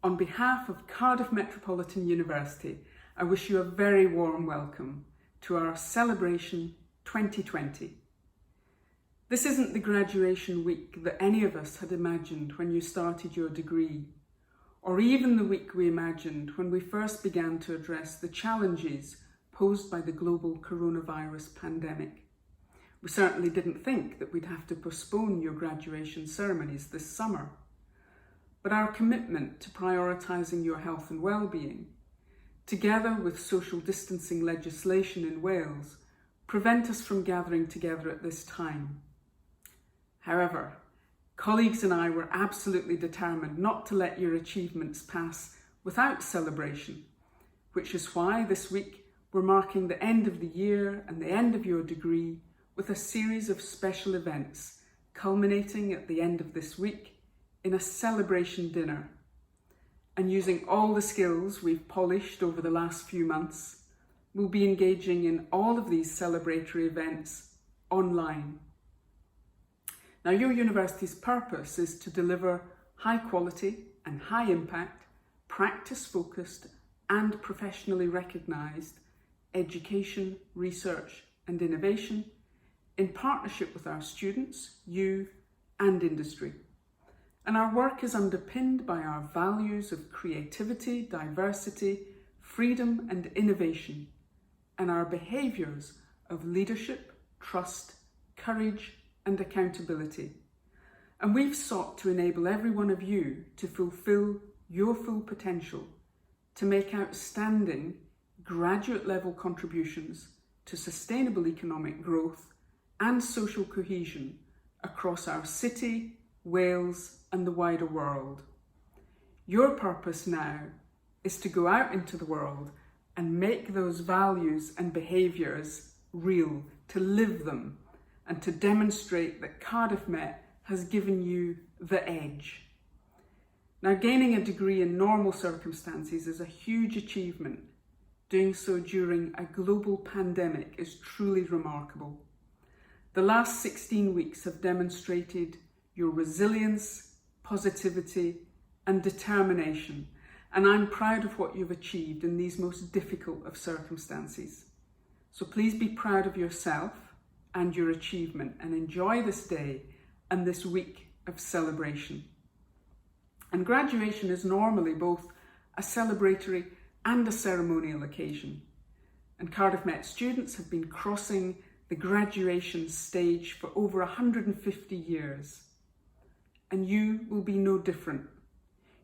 On behalf of Cardiff Metropolitan University, I wish you a very warm welcome to our Celebration 2020. This isn't the graduation week that any of us had imagined when you started your degree, or even the week we imagined when we first began to address the challenges posed by the global coronavirus pandemic. We certainly didn't think that we'd have to postpone your graduation ceremonies this summer. But our commitment to prioritising your health and well-being, together with social distancing legislation in Wales, prevent us from gathering together at this time. However, colleagues and I were absolutely determined not to let your achievements pass without celebration, which is why this week we're marking the end of the year and the end of your degree with a series of special events, culminating at the end of this week in a celebration dinner. And using all the skills we've polished over the last few months, we'll be engaging in all of these celebratory events online. Now, your university's purpose is to deliver high quality and high impact, practice-focused and professionally recognised education, research and innovation in partnership with our students, you and industry. And our work is underpinned by our values of creativity, diversity, freedom and innovation, and our behaviours of leadership, trust, courage and accountability. And we've sought to enable every one of you to fulfil your full potential, to make outstanding graduate level contributions to sustainable economic growth and social cohesion across our city, Wales and the wider world. Your purpose now is to go out into the world and make those values and behaviours real, to live them, and to demonstrate that Cardiff Met has given you the edge. Now, gaining a degree in normal circumstances is a huge achievement. Doing so during a global pandemic is truly remarkable. The last 16 weeks have demonstrated your resilience, positivity and determination, and I'm proud of what you've achieved in these most difficult of circumstances. So please be proud of yourself and your achievement and enjoy this day and this week of celebration. And graduation is normally both a celebratory and a ceremonial occasion. And Cardiff Met students have been crossing the graduation stage for over 150 years. And you will be no different.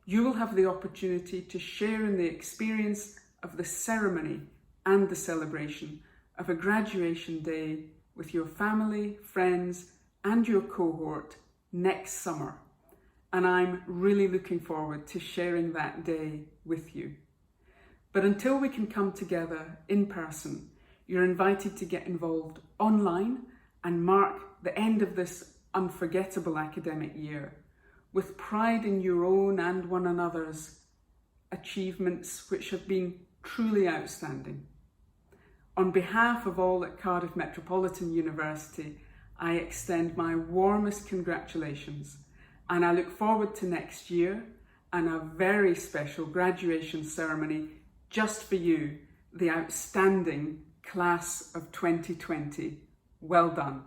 You will have the opportunity to share in the experience of the ceremony and the celebration of a graduation day with your family, friends, and your cohort next summer. And I'm really looking forward to sharing that day with you. But until we can come together in person, you're invited to get involved online and mark the end of this unforgettable academic year with pride in your own and one another's achievements, which have been truly outstanding. On behalf of all at Cardiff Metropolitan University, I extend my warmest congratulations, and I look forward to next year and a very special graduation ceremony just for you, the outstanding class of 2020. Well done.